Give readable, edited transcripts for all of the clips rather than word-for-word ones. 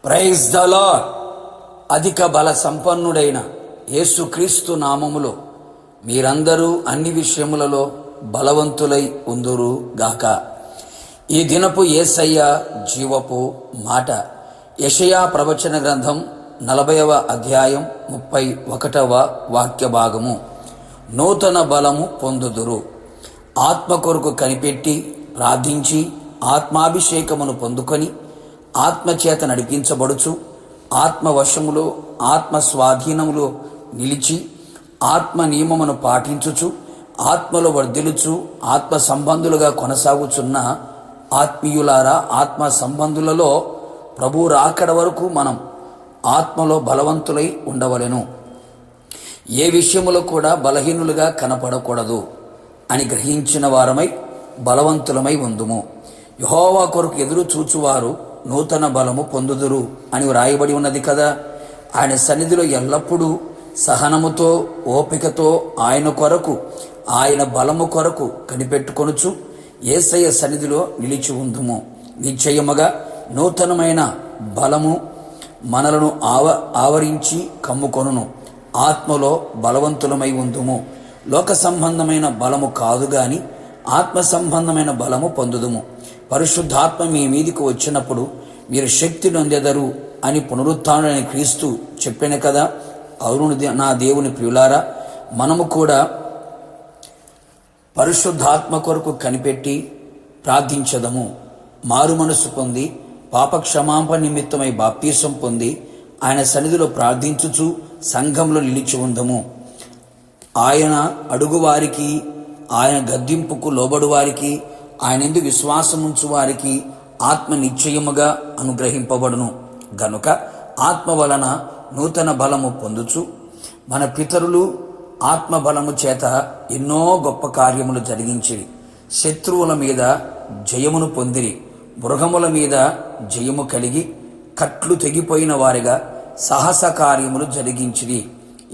Praise the lord. అధిక బల సంపన్నుడైన యేసుక్రీస్తు నామములో మీరందరూ అన్ని విషయములలో బలవంతులై ఉందురు గాక. ఈ దినపు యేసయ్య జీవపు మాట యెషయా ప్రవచన గ్రంథం 40వ అధ్యాయం 31వ వాక్య భాగము. నూతన బలము పొందుదురు. ఆత్మ కొరకు కనిపెట్టి ప్రార్థించి ఆత్మాభిషేకమును పొందుకొని ఆత్మచేత నడిపించబడుచు ఆత్మవశములో ఆత్మ స్వాధీనములో నిలిచి ఆత్మ నియమమును పాటించుచు ఆత్మలో వర్ధిల్లుచు ఆత్మ సంబంధులుగా కొనసాగుచున్న ఆత్మీయులారా, ఆత్మ సంబంధులలో ప్రభు రాకడ వరకు మనం ఆత్మలో బలవంతులై ఉండవలెను. ఏ విషయములో కూడా బలహీనులుగా కనపడకూడదు అని గ్రహించిన వారమై బలవంతులమై ఉందుము. యెహోవా కొరకు ఎదురు చూచువారు నూతన బలము పొందుదురు అని వ్రాయబడి ఉన్నది కదా. ఆయన సన్నిధిలో ఎల్లప్పుడూ సహనముతో ఓపికతో ఆయన కొరకు ఆయన బలము కొరకు కనిపెట్టుకొనుచు యేసయ్య సన్నిధిలో నిలిచి ఉందుము. నిశ్చయముగా నూతనమైన బలము మనలను ఆవరించి కమ్ముకొనును. ఆత్మలో బలవంతులమై ఉందుము. లోక సంబంధమైన బలము కాదు గాని ఆత్మ సంబంధమైన బలము పొందుదుము. పరిశుద్ధాత్మ మీ మీదికి వచ్చినప్పుడు మీరు శక్తి నొందెదరు అని పునరుత్థానుడైన క్రీస్తు చెప్పాను కదా. అవును నా దేవుని ప్రియులారా, మనము కూడా పరిశుద్ధాత్మ కొరకు కనిపెట్టి ప్రార్థించదము. మారు మనసు పొంది పాప క్షమాపణ నిమిత్తమై బాప్తీసం పొంది ఆయన సన్నిధిలో ప్రార్థించుచు సంఘంలో నిలిచి ఉందము. ఆయన అడుగువారికి, ఆయన గద్దింపుకు లోబడు వారికి, ఆయన యందు విశ్వాసముంచు వారికి ఆత్మ నిశ్చయముగా అనుగ్రహింపబడును. గనుక ఆత్మ వలన నూతన బలము పొందుచు మన పితరులు ఆత్మ బలము చేత ఎన్నో గొప్ప కార్యములు జరిగించిరి. శత్రువుల మీద జయమును పొందిరి. మృగముల మీద జయము కలిగి కట్లు తెగిపోయిన వారిగా సాహస కార్యములు జరిగించిరి.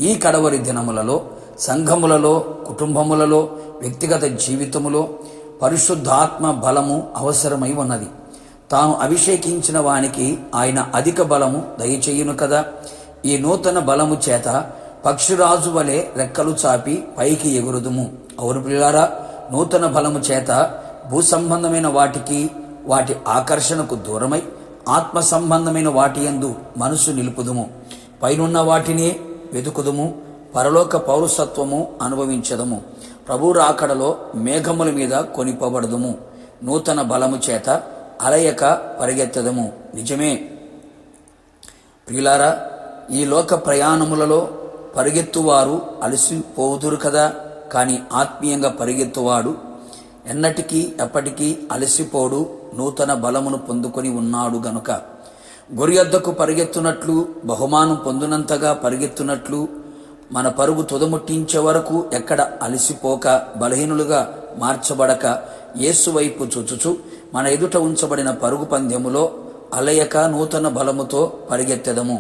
ఈ కడవరి దినములలో సంఘములలో, కుటుంబములలో, వ్యక్తిగత జీవితములో పరిశుద్ధాత్మ బలము అవసరమై ఉన్నది. తాను అభిషేకించిన వానికి ఆయన అధిక బలము దయచేయును కదా. ఈ నూతన బలము చేత పక్షిరాజు వలె రెక్కలు చాపి పైకి ఎగురుదుము. అవును ప్రియులారా, నూతన బలము చేత భూ సంబంధమైన వాటికి, వాటి ఆకర్షణకు దూరమై ఆత్మ సంబంధమైన వాటి యందు మనసు నిలుపుదుము. పైనున్న వాటినే వెతుకుదుము. పరలోక పౌరసత్వము అనుభవించదము. ప్రభు రాకడలో మేఘముల మీద కొనిపోబడదుము. నూతన బలము చేత అలయక పరిగెత్తదము. నిజమే ప్రియులారా, ఈ లోక ప్రయాణములలో పరిగెత్తువారు అలసిపోదురు కదా. కానీ ఆత్మీయంగా పరిగెత్తువాడు ఎన్నటికీ ఎప్పటికీ అలసిపోడు. నూతన బలమును పొందుకొని ఉన్నాడు గనుక గొర్రెద్దకు పరిగెత్తునట్లు, బహుమానం పొందినంతగా పరిగెత్తునట్లు మన పరుగు తుదముట్టించే వరకు ఎక్కడ అలసిపోక, బలహీనులుగా మార్చబడక యేసు వైపు చూచుచు మన ఎదుట ఉంచబడిన పరుగు పందెములో అలయక నూతన బలముతో పరిగెత్తెదము.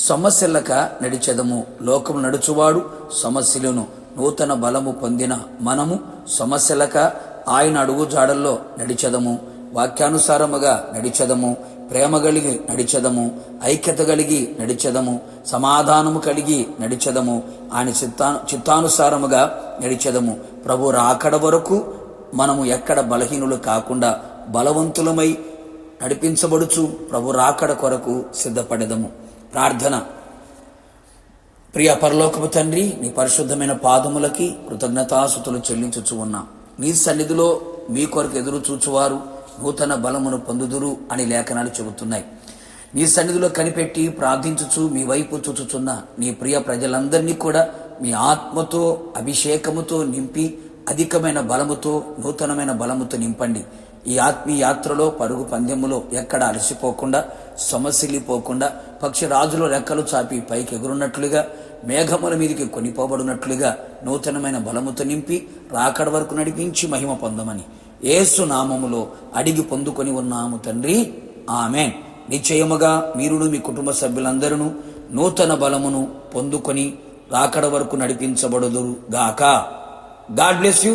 సమస్యలక నడిచెదము. లోకము నడుచువాడు సమస్యలను, నూతన బలము పొందిన మనము సమస్యలక ఆయన అడుగుజాడల్లో నడిచెదము. వాక్యానుసారముగా నడిచెదము. ప్రేమ కలిగి నడిచెదము. ఐక్యత కలిగి నడిచెదము. సమాధానము కలిగి నడిచెదము. ఆయన చిత్తానుసారముగా నడిచెదము. ప్రభు రాకడ వరకు మనము ఎక్కడ బలహీనులు కాకుండా బలవంతులమై నడిపించబడుచు ప్రభు రాకడ కొరకు సిద్ధపడెదము. ప్రార్థన. ప్రియ పరలోకపు తండ్రి, నీ పరిశుద్ధమైన పాదములకి కృతజ్ఞతాస్తుతులు చెల్లించుచు ఉన్నాం. నీ సన్నిధిలో మీ కొరకు ఎదురు చూచువారు నూతన బలమును పొందుదురు అని లేఖనాలు చెబుతున్నాయి. నీ సన్నిధిలో కనిపెట్టి ప్రార్థించుచు మీ వైపు చూచుచున్న నీ ప్రియ ప్రజలందరినీ కూడా మీ ఆత్మతో అభిషేకముతో నింపి అధికమైన బలముతో, నూతనమైన బలముతో నింపండి. ఈ ఆత్మీయ యాత్రలో, పరుగు పందెములో ఎక్కడ అలసిపోకుండా, సమస్యలిపోకుండా, పక్షి రాజులో రెక్కలు చాపి పైకి ఎగురున్నట్లుగా, మేఘముల మీదికి కొనిపోబడినట్లుగా నూతనమైన బలముతో నింపి రాకడ వరకు నడిపించి మహిమ పొందమని యేసు నామములో అడిగి పొందుకొని ఉన్నాము తండ్రి. ఆమేన్. నిశ్చయముగా మీరును మీ కుటుంబ సభ్యులందరూ నూతన బలమును పొందుకొని రాకడ వరకు నడిపించబడుదురు గాక. God bless you.